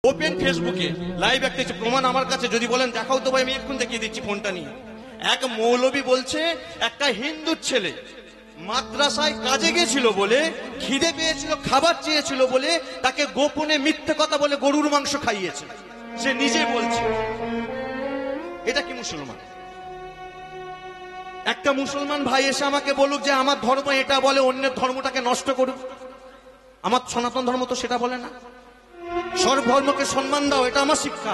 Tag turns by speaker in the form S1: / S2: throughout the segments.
S1: Open ফেসবুকে live একটা প্রমাণ আমার কাছে, যদি বলেন দেখাও তো ভাই, আমি এক্ষুন দেখিয়ে দিচ্ছি ফোনটা নিয়ে। এক মৌলবী বলছে একটা হিন্দুর ছেলে মাদ্রাসায় কাজে গেছিল বলে, খিদে পেয়েছিল, খাবার চেয়েছিল বলে তাকে গোপনে মিথ্যে কথা বলে গরুর মাংস খাইয়েছে। সে নিজে বলছে। এটা কি মুসলমান? একটা মুসলমান ভাই এসে আমাকে বলুক যে আমার ধর্ম এটা বলে, অন্যের ধর্মটাকে নষ্ট করুক। আমার সনাতন ধর্ম তো সেটা বলে না। সর্ব ধর্মকে সম্মান দাও, এটা আমার শিক্ষা।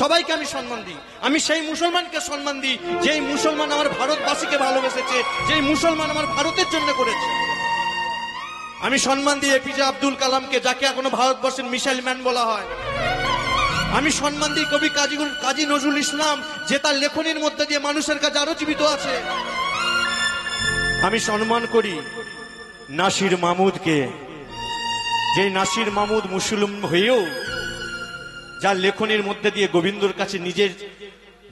S1: সবাইকে আমি সম্মান দিই। আমি সেই মুসলমানকে সম্মান দিই যেই মুসলমান আমার ভারতবাসীকে ভালোবেসেছে, যেই মুসলমান আমার ভারতের জন্য করেছে। আমি সম্মান দিই এপিজে আব্দুল কালামকে, যাকে এখনো ভারতবর্ষের মিসাইল ম্যান বলা হয়। আমি সম্মান দিই কবি কাজী নজরুল ইসলাম, যে তার লেখনীর মধ্যে দিয়ে মানুষের কাছে আরো জীবিত আছে। আমি সম্মান করি নাসির মাহমুদকে, যে নাসির মাহমুদ মুসলিম হয়েও যার লেখনের মধ্যে দিয়ে গোবিন্দর কাছে নিজের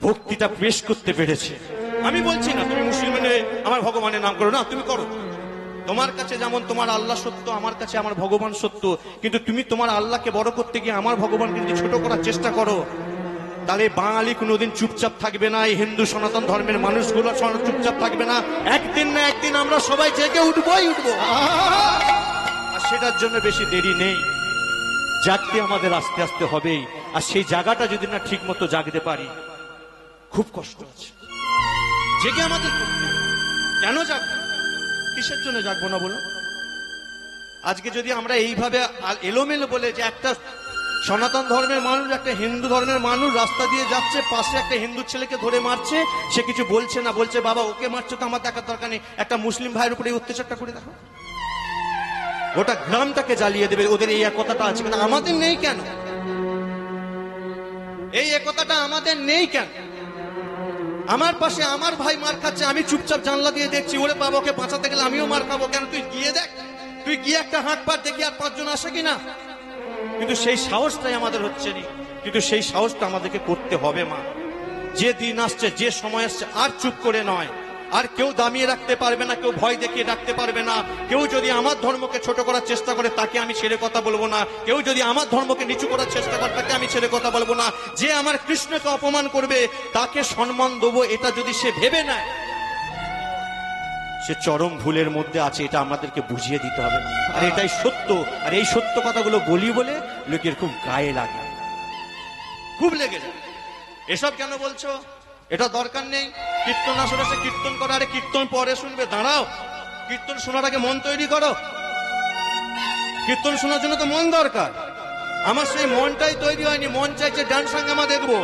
S1: ভক্তিটা পেশ করতে পেরেছে। আমি বলছি না তুমি মুসলিমের আমার ভগবানের নাম করো না, তুমি করো। তোমার কাছে যেমন তোমার আল্লাহ সত্য, আমার কাছে আমার ভগবান সত্য, কিন্তু তুমি তোমার আল্লাহকে বড় করতে গিয়ে আমার ভগবানকে যদি ছোট করার চেষ্টা করো, তাহলে বাঙালি কোনোদিন চুপচাপ থাকবে না। এই হিন্দু সনাতন ধর্মের মানুষগুলো চুপচাপ থাকবে না। একদিন না একদিন আমরা সবাই জেগে উঠবোই উঠবো। আর সেটার জন্য বেশি দেরি নেই, জাগতে আমাদের আস্তে আস্তে হবেই। আর সেই জায়গাটা যদি না ঠিক মতো জাগতে পারি, খুব কষ্ট আছে। জেগে আমাদের কেন জাগবো? কিসের জন্য জাগবো না বলো? আজকে যদি আমরা এইভাবে এলোমেলো বলে যে একটা সনাতন ধর্মের মানুষ, একটা হিন্দু ধর্মের মানুষ রাস্তা দিয়ে যাচ্ছে, পাশে একটা হিন্দু ছেলেকে ধরে মারছে, সে কিছু বলছে না, বলছে বাবা ওকে মারছো তো আমার দেখার দরকার নেই, একটা মুসলিম ভাইয়ের উপরে অত্যাচারটা করে দেখো, গোটা গ্রামটাকে জ্বালিয়ে দেবে। ওদের এই একতাটা আছে, কিন্তু আমাদের নেই কেন? এই একতাটা আমাদের নেই কেন? আমার পাশে আমার ভাই মার খাচ্ছে, আমি চুপচাপ জানলা দিয়ে দেখছি, ওরে বাবা ওকে বাঁচাতে গেলে আমিও মার খাবো কেন? তুই গিয়ে দেখ, তুই গিয়ে একটা হাত পাত দেখি আর পাঁচজন আসে কিনা। কিন্তু সেই সাহসটাই আমাদের হচ্ছে না। কিন্তু সেই সাহসটা আমাদেরকে করতে হবে মা। যে দিন আসছে, যে সময় আসছে, আর চুপ করে নয়। আর কেউ দামিয়ে রাখতে পারবে না, কেউ ভয় দেখিয়ে রাখতে পারবে না। কেউ যদি আমার ধর্মকে ছোট করার চেষ্টা করে তাকে আমি ছেড়ে কথা বলবো না। কেউ যদি আমার ধর্মকে নিচু করার চেষ্টা করে তাকে আমি ছেড়ে কথা বলবো না। যে আমার কৃষ্ণকে অপমান করবে তাকে সম্মান দেবো, এটা যদি সে ভেবে নেয়, সে চরম ভুলের মধ্যে আছে। এটা আমাদেরকে বুঝিয়ে দিতে হবে। আর এটাই সত্য। আর এই সত্য কথাগুলো বলি বলে লোকের খুব গায়ে লাগে, খুব লেগে যায়। এসব কেন বলছো? এটা দরকার নেই। কীর্তন আসলে সে কীর্তন করে, আরে কীর্তন পরে শুনবে, দাঁড়াও। কীর্তন শোনার আগে মন তৈরি করো। কীর্তন শোনার জন্য তো মন দরকার। আমার সেই মনটাই তৈরি হয়নি। মন চাইছে ডান্স হাঙ্গামা দেখবো,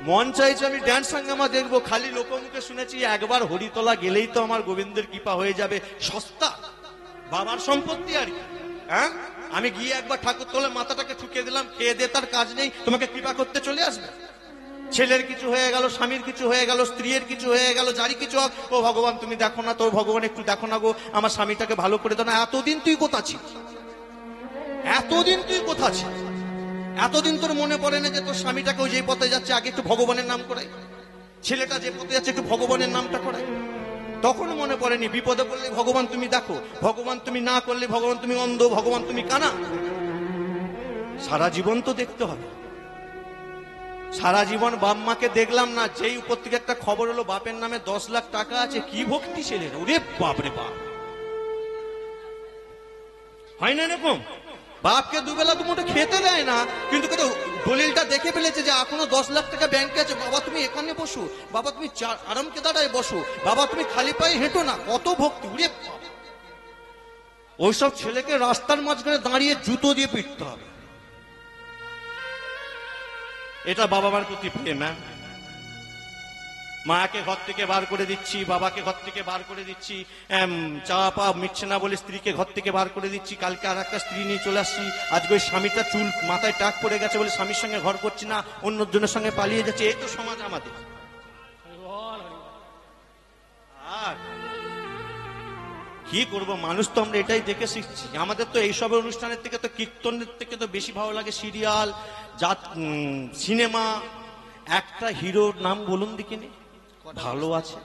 S1: মন চাইছে আমি ডান্স হাঙ্গামা দেখবো। খালি লোকমুখে শুনেছি একবার হরিতলা গেলেই তো আমার গোবিন্দের কৃপা হয়ে যাবে। সস্তা বাবার সম্পত্তি আর কি। হ্যাঁ, আমি গিয়ে একবার ঠাকুর তোলে মাথাটাকে ঠুকে দিলাম, খেয়ে দিয়ে তার কাজ নেই, তোমাকে কৃপা করতে চলে আসবে। ছেলের কিছু হয়ে গেল, স্বামীর কিছু হয়ে গেল, স্ত্রীর কিছু হয়ে গেল, যারই কিছু হোক, ও ভগবান তুমি দেখো না, তোর ভগবান একটু দেখো না গো, আমার স্বামীটাকে ভালো করে দাও না। এতদিন তুই কোথা ছিস? এতদিন তুই কোথা ছিস? এতদিন তোর মনে পড়ে না যে তোর স্বামীটাকে ওই যে পথে যাচ্ছে আগে একটু ভগবানের নাম করাই, ছেলেটা যে পথে যাচ্ছে একটু ভগবানের নামটা করাই। তখন মনে পড়েনি বিপদে পড়লে ভগবান তুমি দেখো, ভগবান তুমি না করলে ভগবান তুমি অন্ধ, ভগবান তুমি কানা। সারা জীবন তো দেখতে হবে। সারা জীবন বাপ মাকে দেখলাম না, যেই উপর থেকে একটা খবর হলো বাপের নামে 10 লাখ টাকা আছে, কি ভক্তি ছেলের, ওরে বাপরে বাপ। হয় না এরকম? বাপকে দুবেলা দুমুঠো খেতে দেয় না, কিন্তু দলিলটা দেখে ফেলেছে যে এখনো 10 লাখ টাকা ব্যাংকে আছে। বাবা তুমি এখানে বসো, বাবা তুমি আরামকে দাঁড়ায় বসো, বাবা তুমি খালি পায়ে হেঁটো না। কত ভক্তি! উড়ে ওইসব ছেলেকে রাস্তার মাঝখানে দাঁড়িয়ে জুতো দিয়ে পিটতে হবে। এটা বাবা মার প্রতি প্রেম। মাকে ঘর থেকে বার করে দিচ্ছি, বাবাকে ঘর থেকে বার করে দিচ্ছি, চা পা মিটছে না বলে স্ত্রীকে ঘর থেকে বার করে দিচ্ছি, কালকে আর একটা স্ত্রী নিয়ে চলে আসছি। আজকে ওই স্বামীটা চুল মাথায় টাক পড়ে গেছে বলে স্বামীর সঙ্গে ঘর করছি না, অন্যজনের সঙ্গে পালিয়ে যাচ্ছে। এই তো সমাজ আমাদের। আর কি করব, মানুষ তো আমরা এটাই দেখে শিখছি। আমাদের তো এইসব অনুষ্ঠানের থেকে তো কীর্তনের থেকে তো বেশি ভালো লাগে সিরিয়াল, সিনেমা। একটা হিরোর নাম বলুন দেখিনি ভালো আছে,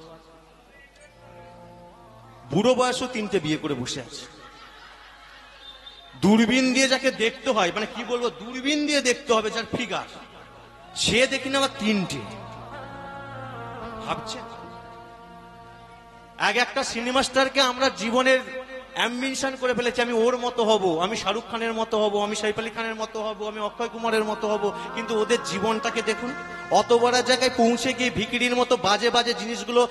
S1: বুড়ো বয়সও 3টে বিয়ে করে বসে আছে। দূরবীন দিয়ে যাকে দেখতে হয়, মানে কি বলবো, দূরবীন দিয়ে দেখতে হবে যার ফিগার, সে দেখি না আবার 3টে। ভাবছে একটা সিনেমা স্টারকে আমরা জীবনের অ্যাম্বিশন করে ফেলেছি, আমি ওর মতো হব, আমি শাহরুখ খানের মতো হব, আমি সাইফ আলী খানের মতো হব, আমি অক্ষয় কুমারের মতো হব। কিন্তু ওদের জীবনটাকে দেখুন, অত বড় জায়গায় পৌঁছে গিয়ে ভিকিরির মতো বাজে বাজে জিনিসগুলো।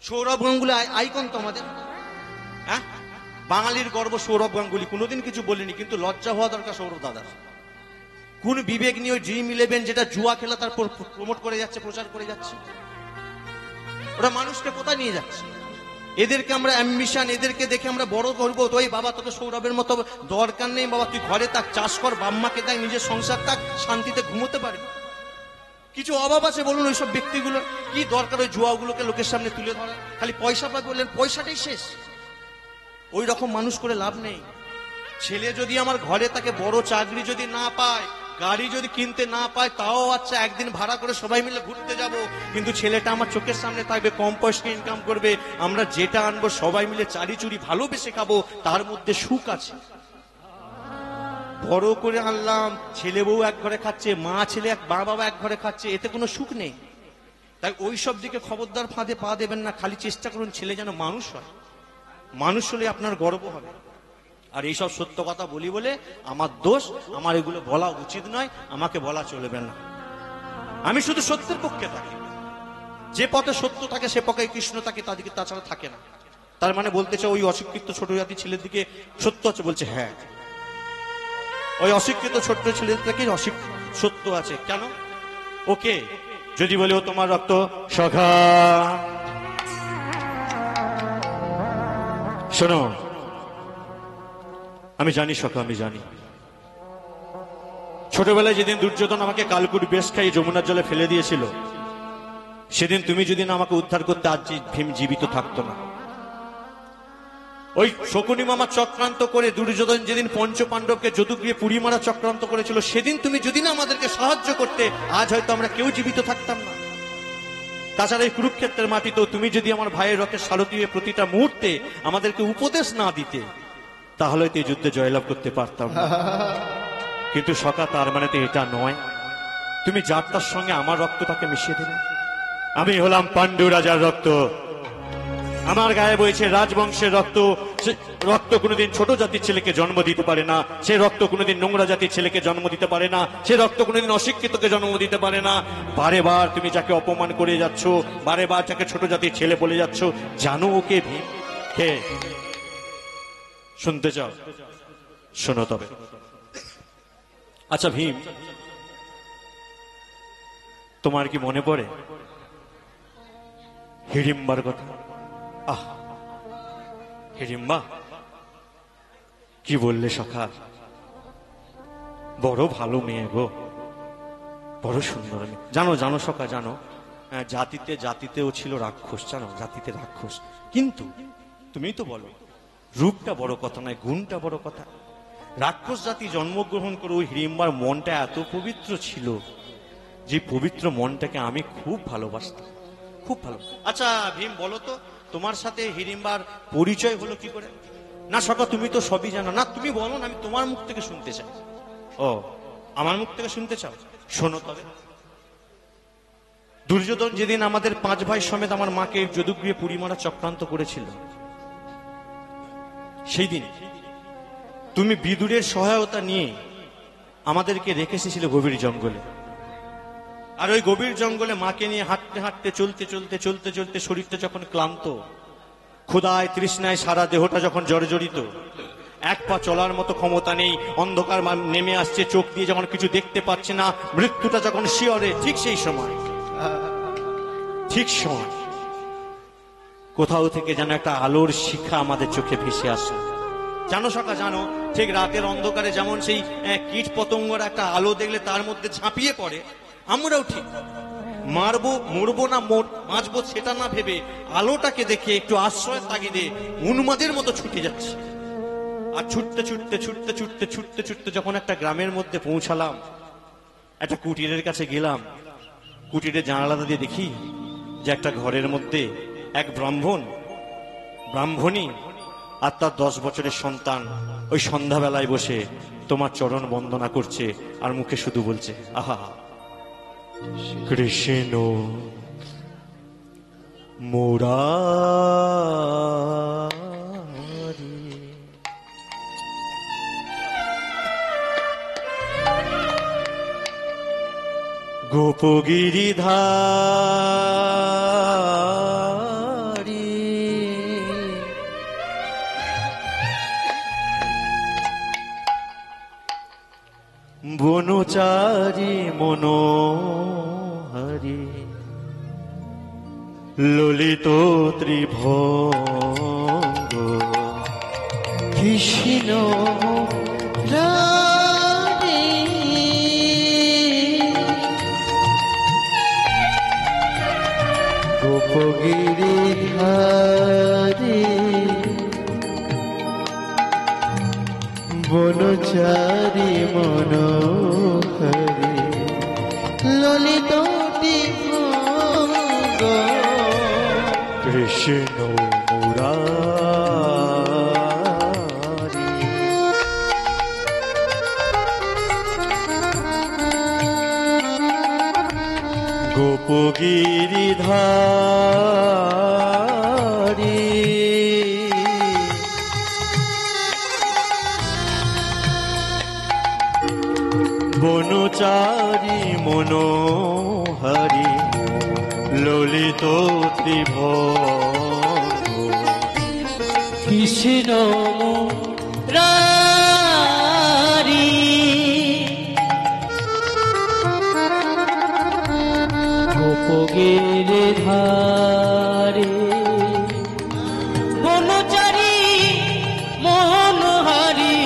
S1: সৌরভ গাঙ্গুলি আইকন তো আমাদের, হ্যাঁ, বাঙালির গর্ব সৌরভ গাঙ্গুলি, কোনোদিন কিছু বলিনি, কিন্তু লজ্জা হওয়া দরকার সৌরভ দাদার। কোন বিবেক নিয়ে ওই ড্রিম11 যেটা জুয়া খেলা তার প্রমোট করে যাচ্ছে, প্রচার করে যাচ্ছে। ওরা মানুষকে কোথায় নিয়ে যাচ্ছে? এদেরকে আমরা অ্যাম্বিশন, এদেরকে দেখে আমরা বড় করবো। তো এই বাবা, তোকে সৌরভের মতো দরকার নেই বাবা, তুই ঘরে থাক, চাষ কর, বাম্মাকে দেখ, নিজের সংসার থাক, শান্তিতে ঘুমোতে পারবি। কিছু অভাব আছে বলুন ওইসব ব্যক্তিগুলোর? কি দরকার ওই জুয়াগুলোকে লোকের সামনে তুলে ধরা? খালি পয়সা পাবে বললেন, পয়সাটাই শেষ। ওই রকম মানুষ করে লাভ নেই। ছেলে যদি আমার ঘরে তাকে, বড় চাকরি যদি না পায়, গাড়ি যদি কিনতে না পায়, তাও আচ্ছা, একদিন ভাড়া করে সবাই মিলে ঘুরতে যাব, কিন্তু ছেলেটা আমার চোখের সামনে থাকবে, কম পয়সা ইনকাম করবে, আমরা যেটা আনবো সবাই মিলে চারি চুরি ভালোবেসে খাবো, তার মধ্যে সুখ আছে। বড় করে আনলাম, ছেলে বউ এক ঘরে খাচ্ছে, মা ছেলে মা বাবা এক ঘরে খাচ্ছে, এতে কোনো সুখ নেই। তাই ওই সব দিকে খবরদার ফাঁদে পা দেবেন না। খালি চেষ্টা করুন ছেলে যেন মানুষ হয়। মানুষ হলে আপনার গর্ব হবে। আর এইসব সত্য কথা বলি বলে আমার দোষ, আমার এগুলো বলা উচিত নয়, আমাকে বলা চলবে না। আমি শুধু সত্যের পক্ষে থাকি। যে পথে সত্য থাকে সে পথে কৃষ্ণ থাকে, তাদেরকে তাছাড়া থাকে না। তার মানে বলতে চাই ওই অশিক্ষিত ছোট জাতি ছেলের দিকে সত্য আছে, বলছে হ্যাঁ, ওই অশিক্ষিত ছোট্ট ছেলের থেকে সত্য আছে। কেন? ওকে যদি বলে ও তোমার রক্ত সখা, শোনো, আমি জানি সখা, আমি জানি ছোটবেলায় যেদিন দুর্যোধন আমাকে কালকুট বেশ খাই যমুনার জলে ফেলে দিয়েছিল, সেদিন তুমি যদি না আমাকে উদ্ধার করতে, আজ ভীম জীবিত থাকতো না। ওই শকুনি মামা চক্রান্ত করে দুর্যোধন যেদিন পঞ্চ পাণ্ডবকে যদুগৃহে পুড়ি মারা চক্রান্ত করেছিল, সেদিন তুমি যদি না আমাদেরকে সাহায্য করতে, আজ হয়তো আমরা কেউ জীবিত থাকতাম না। তাছাড়া এই কুরুক্ষেত্রের মাটিতেও তুমি যদি আমার ভাইয়ের রথের সারথি হয়ে প্রতিটা মুহূর্তে আমাদেরকে উপদেশ না দিতে, তাহলে তো এই যুদ্ধে জয়লাভ করতে পারতাম না। কিন্তু সখা, তার মানে তো এটা নয় তুমি যার তার সঙ্গে আমার রক্তটাকে মিশিয়ে দিলে। আমি হলাম পাণ্ডু রাজার রক্ত, আমার গায়ে বইছে রাজবংশের রক্ত। সে রক্ত কোনোদিন ছোট জাতির ছেলেকে জন্ম দিতে পারে না, সে রক্ত কোনোদিন নোংরা জাতির ছেলেকে জন্ম দিতে পারে না, সে রক্ত কোনোদিন অশিক্ষিতকে জন্ম দিতে পারে না। বারে বার তুমি যাকে অপমান করে যাচ্ছ, বারে বার যাকে ছোট জাতির ছেলে বলে যাচ্ছ, জানো ওকে ভীম কে? শুনতে চাও? শোনো তবে। আচ্ছা ভীম, তোমার কি মনে পড়ে হিড়িম্বার কথা? আহ, হিড়িম্বা, কি বললে সখা? বড় ভালো মেয়ে গো, বড় সুন্দর মেয়ে। জানো জানো সখা, জানো জাতিতে জাতিতেও ছিল রাক্ষস, জানো জাতিতে রাক্ষস। কিন্তু তুমি তো বলো রূপটা বড় কথা নয়, গুণটা বড় কথা। রাক্ষস জাতি জন্মগ্রহণ করে ওই হিড়িম্বার মনটা এত পবিত্র ছিল, যে পবিত্র মনটাকে আমি খুব ভালোবাসতাম, খুব ভালো। আচ্ছা ভীম, বলো তো তোমার সাথে হিড়িম্বার পরিচয় হলো কি করে? না সখা, তুমি তো সবই জানো। না তুমি বলো না, আমি তোমার মুখ থেকে শুনতে চাই। ও, আমার মুখ থেকে শুনতে চাও? শোনো তবে। দুর্যোধন যেদিন আমাদের 5 ভাই সমেত আমার মাকে যদুগৃহে পুড়ি মারা চক্রান্ত করেছিল, সেই দিন তুমি বিদুরের সহায়তা নিয়ে আমাদেরকে রেখে এসেছিলে গভীর জঙ্গলে। আর ওই গভীর জঙ্গলে মাকে নিয়ে হাঁটতে হাঁটতে, চলতে চলতে চলতে চলতে শরীরটা যখন ক্লান্ত, ক্ষুধায় তৃষ্ণায় সারা দেহটা যখন জর্জরিত, এক পা চলার মতো ক্ষমতা নেই, অন্ধকার নেমে আসছে, চোখ দিয়ে যখন কিছু দেখতে পাচ্ছে না, মৃত্যুটা যখন শিয়রে, ঠিক সেই সময়, ঠিক সময় কোথাও থেকে যেন একটা আলোর শিখা আমাদের চোখে ভেসে আসে। জানো সখা, জানো ঠিক রাতের অন্ধকারে যেমন সেই কীট পতঙ্গর একটা আলো দেখলে তার মধ্যে ঝাঁপিয়ে পড়ে, আমরাও ঠিক মারবো, মরবো না বাঁচবো সেটা না ভেবে আলোটাকে দেখে একটু আশ্রয়ের তাগিদে উন্মাদের মতো ছুটে যাচ্ছে। আর ছুটতে ছুটতে ছুটতে ছুটতে ছুটতে ছুটতে যখন একটা গ্রামের মধ্যে পৌঁছালাম, একটা কুটিরের কাছে গেলাম, কুটিরের জানালাটা দিয়ে দেখি যে একটা ঘরের মধ্যে এক ব্রাহ্মণী আর তার 10 বছরের সন্তান ওই সন্ধ্যাবেলায় বসে তোমার চরণ বন্দনা করছে আর মুখে শুধু বলছে আহা কৃষ্ণ মুরারি। গোপগিরিধারী বনচারী মনোহরি ললিত ত্রিভঙ্গ কৃষ্ণ রাধে গোপগিরিধারী বনচারী মনোহরি ললিত ত্রিভঙ্গ কৃষ্ণ মুরারি। গোপগিরিধারী বনচারী মনোহরি ললিত ত্রিভঙ্গ
S2: কৃষ্ণ মুরারি। গোপগিরিধারী বনচারী মনোহরি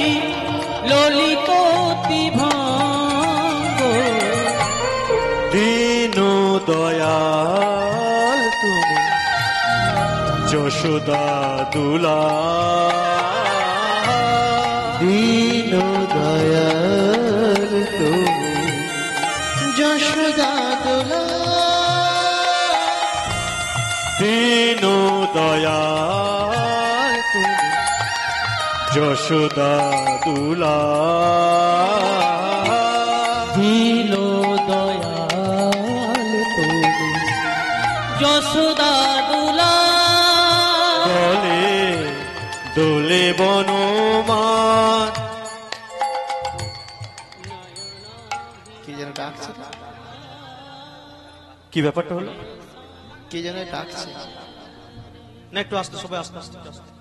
S2: ললিত ত্রিভঙ্গ
S1: দীন দয়াল তুমি যশোদা দুলা
S2: দীন দয়াল তুমি যশোদা দুলা
S1: দীন দয়াল তুমি যশোদা দুলা
S2: দীন দয়াল তুমি যশোদা দুলা
S1: দলে দোলে বনমান।
S3: কি যেন ডাকছে,
S1: কি ব্যাপারটা হলো?
S3: কি যেন ডাকছে।
S1: না একটু আস্তে, সবাই আস্তে আস্তে আস্তে।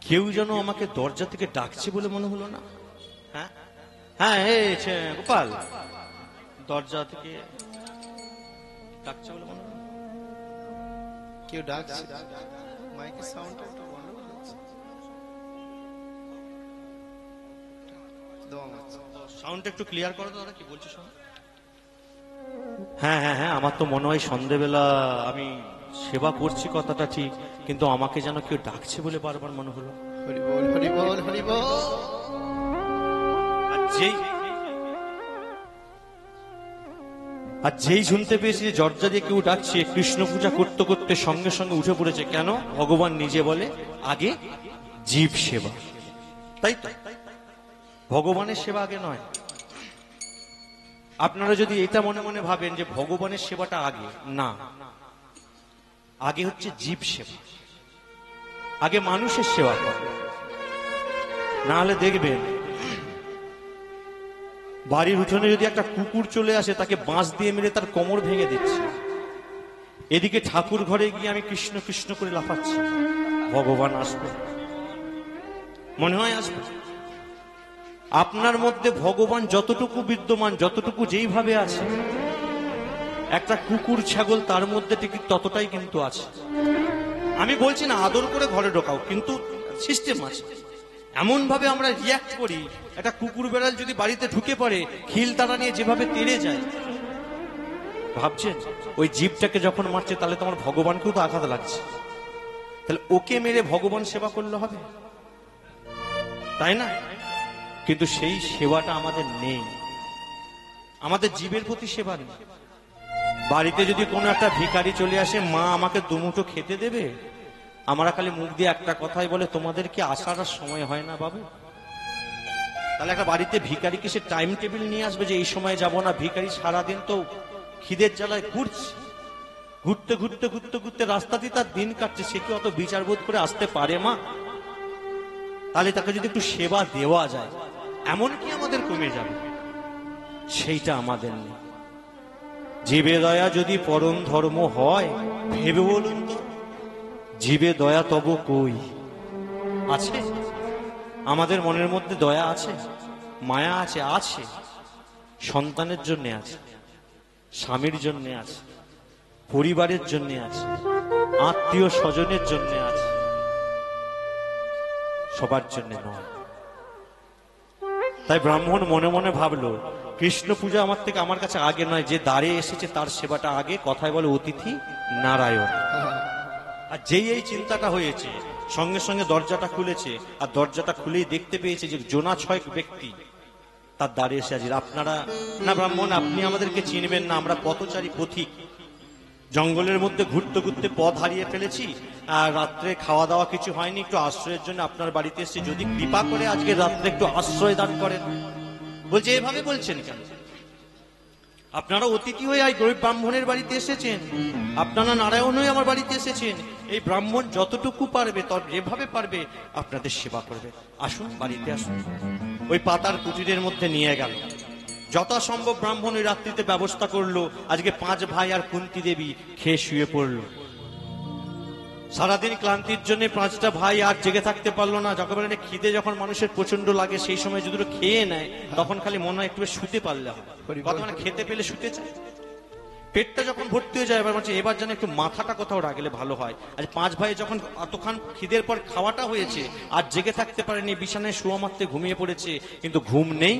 S1: কেউ যেন আমাকে দরজা থেকে ডাকছে বলে মনে হলো না? হ্যাঁ হ্যাঁ, গোপাল দরজা থেকে ডাকছে বলে মনে হলো।
S3: কেউ ডাকছে, মাইকের সাউন্ডটা একটু বন্ধ করে দিচ্ছে। দম আছে,
S1: সাউন্ডটা একটু ক্লিয়ার করো দাদা, কি বলছো শোনো। হ্যাঁ হ্যাঁ হ্যাঁ, আমার তো মনে হয় সন্ধেবেলা আমি সেবা করছি কথাটা ঠিক, কিন্তু আমাকে যেন কেউ ডাকছে বলে বারবার মনে হলো।
S3: হরি বল হরি বল হরি বল।
S1: আর যেই শুনতে পেয়েছি যে দরজা দিয়ে কেউ ডাকছে, কৃষ্ণ পূজা করতে করতে সঙ্গে সঙ্গে উঠে পড়েছে। কেন? ভগবান নিজে বলে আগে জীব সেবা। তাই তো, ভগবানের সেবা আগে নয়। আপনারা যদি এটা মনে মনে ভাবেন যে ভগবানের সেবাটা আগে, না, আগে হচ্ছে জীব সেবা, আগে মানুষের সেবা করে। না হলে দেখবেন বাড়ির উঠোনে যদি একটা কুকুর চলে আসে, তাকে বাঁশ দিয়ে মেরে তার কোমর ভেঙে দিচ্ছে, এদিকে ঠাকুর ঘরে গিয়ে আমি কৃষ্ণ কৃষ্ণ করে লাফাচ্ছি। ভগবান আসবে? মনে হয় আসবে? আপনার মধ্যে ভগবান যতটুকু বিদ্যমান, যতটুকু যেইভাবে আছে, একটা কুকুর ছাগল তার মধ্যে ঠিক ততটাই কিন্তু আছে। আমি বলছি না আদর করে ঘরে ঢোকাও, কিন্তু সিস্টেম আছে। এমন ভাবে আমরা রিয়াক্ট করি, একটা কুকুর বেড়াল যদি বাড়িতে ঢুকে পড়ে, খিল তারা নিয়ে যেভাবে তেড়ে যায়, ভাবছেন ওই জীবটাকে যখন মারছে তাহলে তোমার ভগবানকেও তো আঘাত লাগছে, তাহলে ওকে মেরে ভগবান সেবা করলে হবে? তাই না? কিন্তু সেই সেবাটা আমাদের নেই। আমাদের জীবের প্রতি সেবা নেই। বাড়িতে যদি কোনো একটা ভিখারি চলে আসে, মা আমাকে দুমুঠো খেতে দেবে, আমরা খালি মুখ দিয়ে একটা কথাই বলে, তোমাদের কি আসার আর সময় হয় না বাবু? তাহলে একটা বাড়িতে ভিখারিকে সে টাইম টেবিল নিয়ে আসবে যে এই সময় যাব না। ভিখারি সারাদিন তো খিদের জ্বালায় ঘুরছে, ঘুরতে ঘুরতে ঘুরতে ঘুরতে রাস্তা দিয়ে তার দিন কাটছে, সে কি অত বিচারবোধ করে আসতে পারে মা? তাহলে তাকে যদি একটু সেবা দেওয়া যায়, এমন কি আমাদের কমে যাবে? সেইটা আমাদের নেই। জীবে দয়া যদি পরম ধর্ম হয়, ভেবে বলুন তো, জীবে দয়া তব কই আছে? আমাদের মনের মধ্যে দয়া আছে, মায়া আছে? আছে। সন্তানের জন্য আছে, স্বামীর জন্য আছে, পরিবারের জন্য আছে, আত্মীয় স্বজনের জন্য আছে, সবার জন্য নয়। তাই ব্রাহ্মণ মনে মনে ভাবলো, কৃষ্ণ পূজা আমার কাছে আগে নয়, যে দ্বারে এসেছে তার সেবাটা আগে। কথায় বলে অতিথি নারায়ণ। আর যেই এই চিন্তাটা হয়েছে, সঙ্গে সঙ্গে দরজাটা খুলেছে, আর দরজাটা খুলেই দেখতে পেয়েছে যে জোনা 6 ব্যক্তি তার দ্বারে এসে হাজির। আপনারা না ব্রাহ্মণ, আপনি আমাদেরকে চিনবেন না, আমরা পথচারী পথিক, জঙ্গলের মধ্যে ঘুরতে ঘুরতে পথ হারিয়ে ফেলেছি, আর রাত্রে খাওয়া দাওয়া কিছু হয়নি, একটু আশ্রয়ের জন্য আপনার বাড়িতে এসেছি, যদি কৃপা করে আজকে রাত্রে একটু আশ্রয় দান করেন। বলছে এভাবে বলছেন কেন? আপনারা অতিথি হয়ে এই গরিব ব্রাহ্মণের বাড়িতে এসেছেন, আপনারা নারায়ণ হয়ে আমার বাড়িতে এসেছেন। এই ব্রাহ্মণ যতটুকু পারবে, যেভাবে পারবে আপনাদের সেবা করবে, আসুন বাড়িতে আসুন। ওই পাতার কুটিরের মধ্যে নিয়ে গেল, যথাসম্ভব ব্রাহ্মণ ওই রাত্রিতে ব্যবস্থা করলো। আজকে 5 ভাই আর কুন্তি দেবী খেয়ে শুয়ে পড়লো। সারাদিন ক্লান্তির জন্য 5টা ভাই আর জেগে থাকতে পারলো না। যখন খিদে যখন মানুষের প্রচন্ড লাগে, সেই সময় যদি খেয়ে নেয়, তখন খালি মনে হয় একটু শুতে পারলে হয়। বর্তমানে খেতে পেলে শুতে চায়, পেটটা যখন ভর্তি হয়ে যায়, এবার যেন একটু মাথাটা কোথাও রাখলে ভালো হয়। আজ 5 ভাই যখন এতক্ষণ খিদের পর খাওয়াটা হয়েছে, আর জেগে থাকতে পারেনি, বিছানায় শোয়া মাত্রে ঘুমিয়ে পড়েছে, কিন্তু ঘুম নেই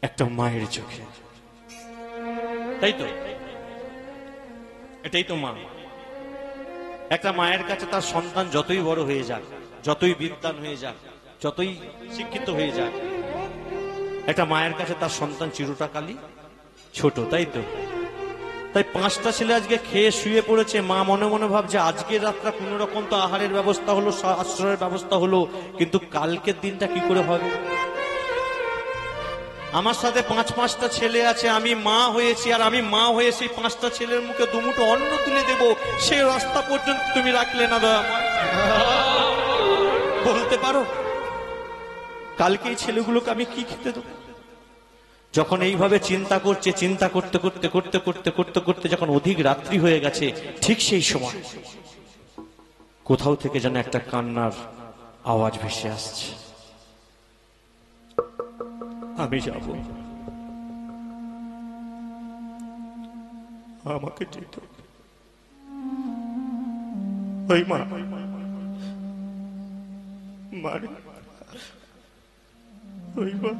S1: একটা মায়ের চোখে। তাই তো, এটাই তো মা। একটা মায়ের কাছে তার সন্তান যতই বড় হয়ে যাক, যতই বিদ্বান হয়ে যাক, যতই শিক্ষিত হয়ে যাক, একটা মায়ের কাছে তার সন্তান চিরটাকালই ছোট। তাই তো, তাই 5টা ছেলে আজকে খেয়ে শুয়ে পড়েছে। মা মনে মনে ভাবছে, আজকের রাতটা কোন রকম তো আহারের ব্যবস্থা হলো, আশ্রয়ের ব্যবস্থা হলো, কিন্তু কালকের দিনটা কি করে হবে? আমার সাথে 5টা ছেলে আছে, আমি মা হয়েছি, আর আমি মা হয়ে সেই 5টা ছেলের মুখে দুমুঠো অন্ন তুলে দেব, সে রাস্তা পর্যন্ত তুমি রাখলে না দয়া আমার। বলতে পারো কালকে এই ছেলেগুলোকে আমি কি খেতে দেবো? যখন এইভাবে চিন্তা করছে, চিন্তা করতে করতে করতে করতে করতে করতে যখন অধিক রাত্রি হয়ে গেছে, ঠিক সেই সময় কোথাও থেকে যেন একটা কান্নার আওয়াজ ভেসে আসছে। আমি যাব, আমাকে যেতে হবে। ওই মা, মারে, ওই মা,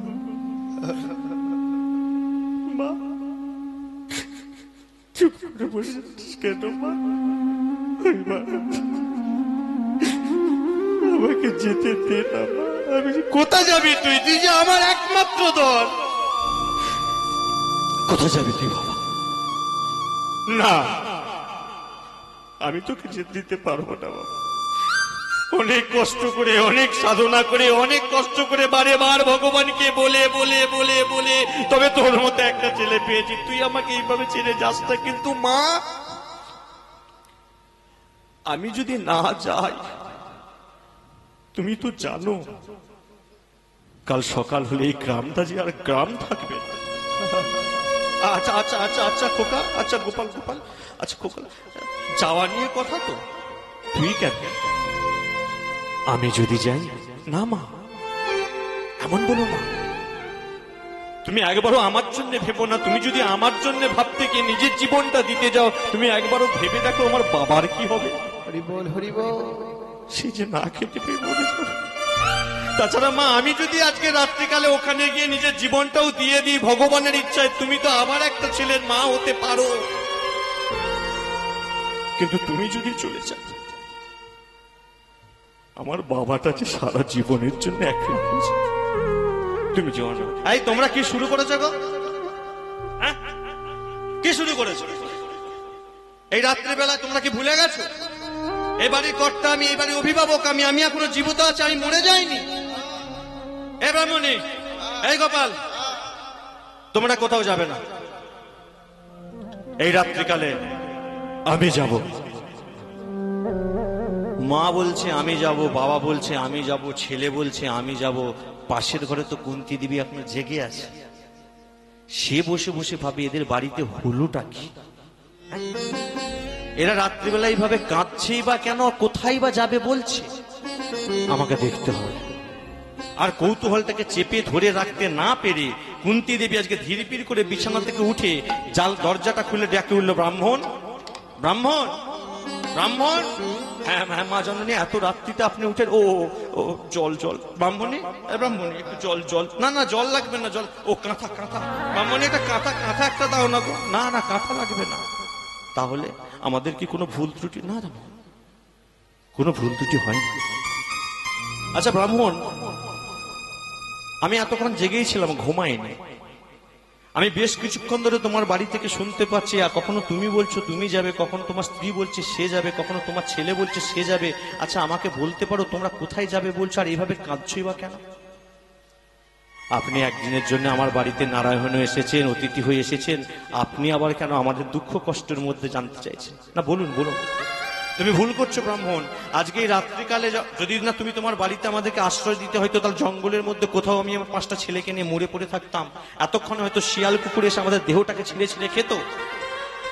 S1: মা, চুপ করে বসে আছিস কেন মা? ওই মা, আমাকে যেতে দে না মা। আমি কোথা যাবি তুই? তুই যে আমার একমাত্র দল। কোথা যাবি তুই বাবা? না, আমি তোকে যেতে দিতে পারবো না বাবা। অনেক কষ্ট করে, অনেক সাধনা করে, অনেক কষ্ট করে বারে বার ভগবানকে বলে বলে বলে বলে তবে তোর মতো একটা ছেলে পেয়েছি, তুই আমাকে এইভাবে ছেড়ে যাস না। কিন্তু মা, আমি যদি না যাই, তুমি তো জানো কাল সকাল হলে এই গ্রামটা যে আর গ্রাম থাকবে না। আচ্ছা আচ্ছা আচ্ছা আচ্ছা খোকা, আচ্ছা গোপাল গোপাল, আচ্ছা খোকা, যাওয়া নিয়ে কথা তো, তুই কেন? আমি যদি যাই না মা, এমন বলো না। তুমি একবারও আমার জন্য ভেবো না। তুমি যদি আমার জন্য ভাবতে গিয়ে নিজের জীবনটা দিতে যাও, তুমি একবারও ভেবে দেখো আমার বাবার কি হবে।
S3: হরিবল হরিবল,
S1: সে যে না খেতে পেয়ে মরে যাবে। তাছাড়া মা, আমি যদি আজকে রাত্রিকালে ওখানে গিয়ে নিজের জীবনটাও দিয়ে দিই ভগবানের ইচ্ছায়, তুমি তো আবার একটা ছেলের মা হতে পারো। কিন্তু তুমি যদি চলে যাও, আমার বাবাটা যে সারা জীবনের জন্য এক হয়ে গেছে। তুমি যেও না। এই তোমরা কি শুরু করেছো গো? করেছো। এই রাত্রিবেলায় তোমরা কি ভুলে গেছো এই বাড়ির কর্তা আমি, এই বাড়ির অভিভাবক আমি, আমি এখনো জীবিত আছি, আমি মরে যাইনি। এ ব্রাহ্মণী, এই গোপাল, তোমরা কোথাও যাবে না। এই রাত্রিকালে আমি যাব। মা বলছে আমি যাব, বাবা বলছে আমি যাব, ছেলে বলছে আমি যাব। পাশের ঘরে তো কুন্তী দেবী এখনো জেগে আছে। সে বসে বসে ভাবে এদের বাড়িতে হলোটা কি। এরা রাত্রিবেলা এইভাবে কাঁদছেই বা কেন, কোথায় বা যাবে বলছে, আমাকে দেখতে হবে। আর কৌতূহলটাকে চেপে ধরে রাখতে না পেরে কুন্তী দেবী আজকে ধীরপির করে বিছানা থেকে উঠে জাল দরজাটা খুলে ডেকে উঠল, ব্রাহ্মণ, ব্রাহ্মণ, ব্রাহ্মণ। হ্যাঁ হ্যাঁ মা জননী, এত রাত্রিতে আপনি উঠেন? ও ও জল জল। ব্রাহ্মণী, ব্রাহ্মণী একটু জল জল। না না জল লাগবে না, জল। ও কাঁথা কাঁথা। ব্রাহ্মণী এটা কাঁথা কাঁথা একটা দাও না গো। না না কাঁথা লাগবে না। তাহলে আমাদের কি কোনো ভুল ত্রুটি? না কোনো ভুল ত্রুটি হয়নি। আচ্ছা ব্রাহ্মণ, আমি এতক্ষণ জেগেই ছিলাম, ঘুমাইনি। আমি বেশ কিছুক্ষণ ধরে তোমার বাড়ি থেকে শুনতে পাচ্ছি, আর কখনো তুমি বলছো তুমি যাবে, কখনো তোমার স্ত্রী বলছে সে যাবে, কখনো তোমার ছেলে বলছে সে যাবে। আচ্ছা আমাকে বলতে পারো তোমরা কোথায় যাবে বলছো, আর এইভাবে কাঁদছই বা কেন? আপনি একদিনের জন্য আমার বাড়িতে নারায়ণ এসেছেন, অতিথি হয়ে এসেছেন, আপনি আবার কেন আমাদের দুঃখ কষ্টের মধ্যে জানতে চাইছেন? না বলুন বলুন। তুমি ভুল করছো ব্রাহ্মণ। আজকে এই রাত্রিকালে যদি না তুমি তোমার বাড়িতে আমাদেরকে আশ্রয় দিতে হয়তো, তাহলে জঙ্গলের মধ্যে কোথাও আমি আমার 5টা ছেলেকে নিয়ে মরে পড়ে থাকতাম। এতক্ষণে হয়তো শিয়াল কুকুর এসে আমাদের দেহটাকে ছিঁড়ে ছিঁড়ে খেত।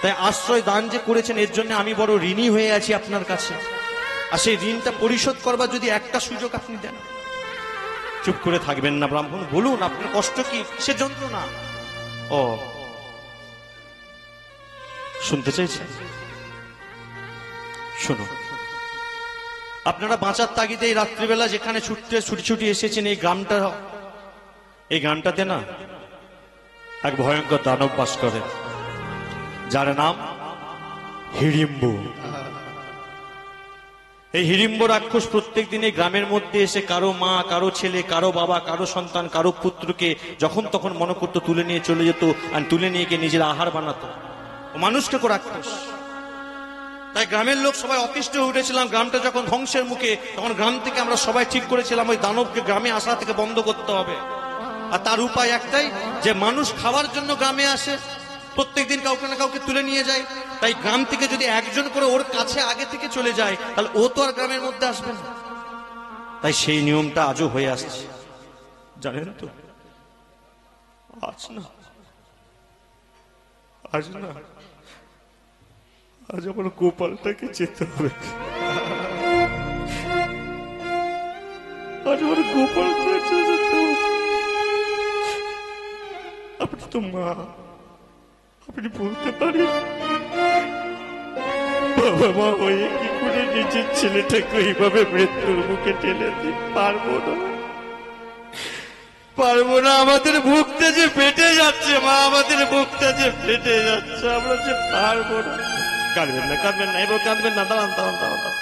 S1: তাই আশ্রয় দান যে করেছেন এর জন্য আমি বড় ঋণী হয়ে আছি আপনার কাছে। আর সেই ঋণটা পরিশোধ করবার যদি একটা সুযোগ আপনি দেন। চুপ করে থাকবেন না ব্রাহ্মণ, বলুন আপনার কষ্ট কি, কিসের যন্ত্রণা? ও শুনতে চাইছেন? শুনো, আপনারা বাঁচার তাগিদে এই রাত্রিবেলা যেখানে ছুটি ছুটি এসেছেন এই গ্রামটাতে না এক ভয়ঙ্কর দানব বাস করে, যার নাম হিড়িম্বু। এই হিড়িম্ব রাক্ষস প্রত্যেক দিন এই গ্রামের মধ্যে এসে কারো মা, কারো ছেলে, কারো বাবা, কারো সন্তান, কারো পুত্রকে যখন তখন মনে করতো তুলে নিয়ে চলে যেত, আর তুলে নিয়ে গিয়ে নিজের আহার বানাতো। মানুষকে রাক্ষস। তাই গ্রামের লোক সবাই অতিষ্ঠ হয়ে উঠেছিলাম। গ্রামটা যখন ধ্বংসের মুখে, তখন গ্রাম থেকে আমরা সবাই ঠিক করেছিলাম ওই দানবকে গ্রামে আসা থেকে বন্ধ করতে হবে। আর তার উপায় একটাই, যে মানুষ খাওয়ার জন্য গ্রামে আসে, প্রত্যেকদিন কাউকে না কাউকে তুলে নিয়ে যায়। তাই গ্রাম থেকে যদি একজন করে ওর কাছে আগে থেকে চলে যায়, তাহলে ও তো আর গ্রামের মধ্যে আসবে না। তাই সেই নিয়মটা আজও হয়ে আসছে, জানেন তো? আজ আমার গোপালটাকে যেতে হবে। আজ আমার গোপালটাকে যেতে হবে। আপনি তো মা, আপনি বলতে পারেন বাবা মা হয়ে কি করে নিজের ছেলেটাকে এইভাবে মৃত্যুর মুখে ঠেলে দিতে পারবো না? পারবো না। আমাদের বুকটা যে ফেটে যাচ্ছে মা, আমাদের বুকটা যে ফেটে যাচ্ছে, আমরা যে পারবো না। কাঁদবেন না, কাঁদবেন না, এভাবে কাঁদবেন না। দাঁড়ান দাঁড়ান দাঁড়ান দাঁড়ান,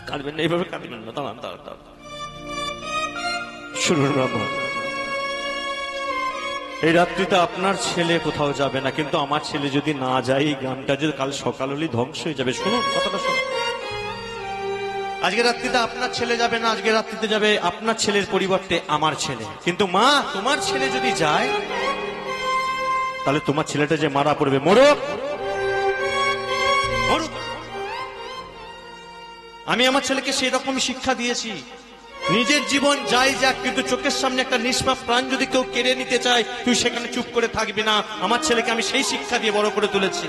S1: কাঁদবেন না, এইভাবে কাঁদবেন না। দাঁড়ান দাঁড়ান দাঁড়ান, শুনুন বাবা, এই রাত্রিতে আপনার ছেলে কোথাও যাবে না, কিন্তু আমার ছেলে যদি না যায়, এই গ্রামটা যদি কাল সকাল হলেই ধ্বংস হয়ে যাবে। শুনুন কথাটা, শুনুন। আজকে রাত্রিতে আপনার ছেলে যাবে না, আজকে রাত্রিতে যাবে আপনার ছেলের পরিবর্তে আমার ছেলে। কিন্তু মা, তোমার ছেলে যদি যায়, তাহলে তোমার ছেলেটা যে মারা পড়বে, মরুক। আমি আমার ছেলেকে সেই রকম শিক্ষা দিয়েছি। নিজের জীবন যাই যাক, কিন্তু চোখের সামনে একটা নিষ্পাপ প্রাণ যদি কেউ কেড়ে নিতে চায়, তুই সেখানে চুপ করে থাকবি না। আমার ছেলেকে আমি সেই শিক্ষা দিয়ে বড় করে তুলেছি।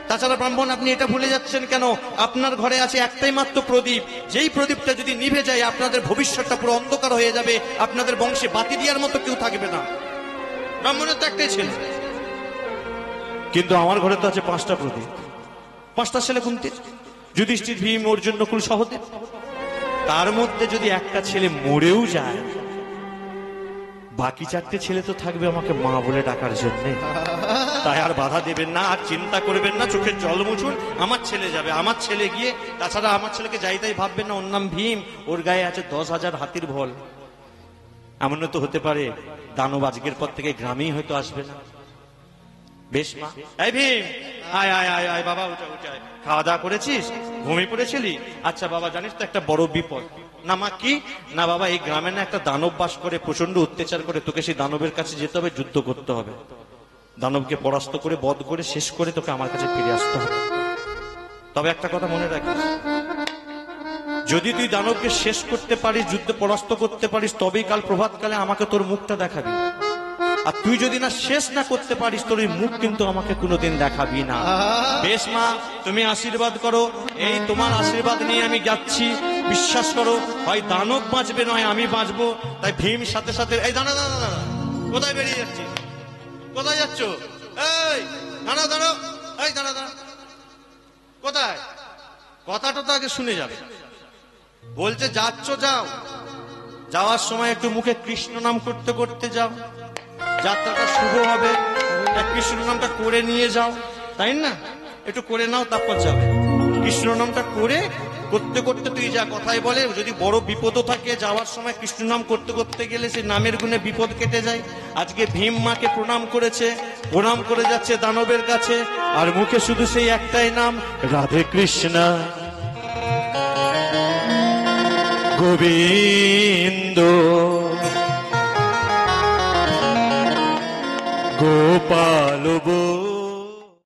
S1: তাছাড়া ব্রাহ্মণ, আপনি এটা ভুলে যাচ্ছেন কেন? আপনার ঘরে আছে একটাই মাত্র প্রদীপ, যেই প্রদীপটা যদি নিভে যায়, আপনাদের ভবিষ্যৎটা পুরো অন্ধকার হয়ে যাবে। আপনাদের বংশে বাতি দেওয়ার মতো কেউ থাকবে না। ব্রাহ্মণের তো একটাই ছেলে, কিন্তু আমার ঘরে তো আছে 5টা প্রদীপ। 5টা ছেলে কোনটি? যুধিষ্ঠির, ভীম, অর্জুন, নকুল, সহদেব। তার মধ্যে যদি একটা ছেলে মরেও যায়, বাকি 4টে ছেলে তো থাকবে আমাকে মা বলে ডাকার জন্য। তাই আর বাধা দেবেন না, আর চিন্তা করবেন না, চোখের জল মুছুন। আমার ছেলে যাবে, আমার ছেলে গিয়ে, তাছাড়া আমার ছেলেকে যাই তাই ভাববেন না। ওর নাম ভীম, ওর গায়ে আছে 10,000 হাতির ভল। এমনও তো হতে পারে দানব আজকের পর থেকে গ্রামেই হয়তো আসবে না। বেশ মা, এই ভীম, আয় আয় আয় আয় বাবা, উঠে উঠে আয়। খাওয়া দাওয়া করেছিস? ঘুমিয়ে পড়েছিলি? আচ্ছা বাবা, জানিস তো একটা বড় বিপদ। না মা, কি? না বাবা, এই গ্রামে না একটা দানব বাস করে, প্রচন্ড অত্যাচার করে, তোকে সেই দানবের কাছে যেতে হবে, যুদ্ধ করতে হবে, দানবকে পরাস্ত করে, বধ করে, শেষ করে তোকে আমার কাছে ফিরে আসতে হবে। তবে একটা কথা মনে রাখিস, যদি তুই দানবকে শেষ করতে পারিস, যুদ্ধে পরাস্ত করতে পারিস, তবেই কাল প্রভাতকালে আমাকে তোর মুখটা দেখাবি। আর তুই যদি না শেষ না করতে পারিস, তোর এই মুখ কিন্তু আমাকে কোনোদিন দেখাবি না। বেশ মা, তুমি আশীর্বাদ করো, এই তোমার আশীর্বাদ নিয়ে আমি যাচ্ছি। বিশ্বাস করো, হয় দানব বাঁচবে, নয় আমি বাঁচবো। তাই ভীম সাথে সাথে, এই দাঁড়া দাঁড়া দাঁড়া, কোথায় বেরিয়ে যাচ্ছি? কোথায় যাচ্ছ? এই দাঁড়া দাঁড়া, এই দাঁড়া দাঁড়া, কোথায়? কথাটা তো আগে শুনে যাবে। বলছে যাচ্ছ, যাও, যাওয়ার সময় একটু মুখে কৃষ্ণ নাম করতে করতে যাও, যাত্রাটা শুভ হবে। কৃষ্ণ নামটা করে নিয়ে যাও, তাই না? একটু করে নাও, তারপর যাবে। কৃষ্ণ নামটা করে করতে করতে তুই যা, কথাই বলে যদি বড় বিপদও থাকে, যাওয়ার সময় কৃষ্ণ নাম করতে করতে গেলে সেই নামের গুণে বিপদ কেটে যায়। আজকে ভীম মাকে প্রণাম করেছে, প্রণাম করে যাচ্ছে দানবের কাছে, আর মুখে শুধু সেই একটাই নাম, রাধে কৃষ্ণ গোবিন্দ গোপাল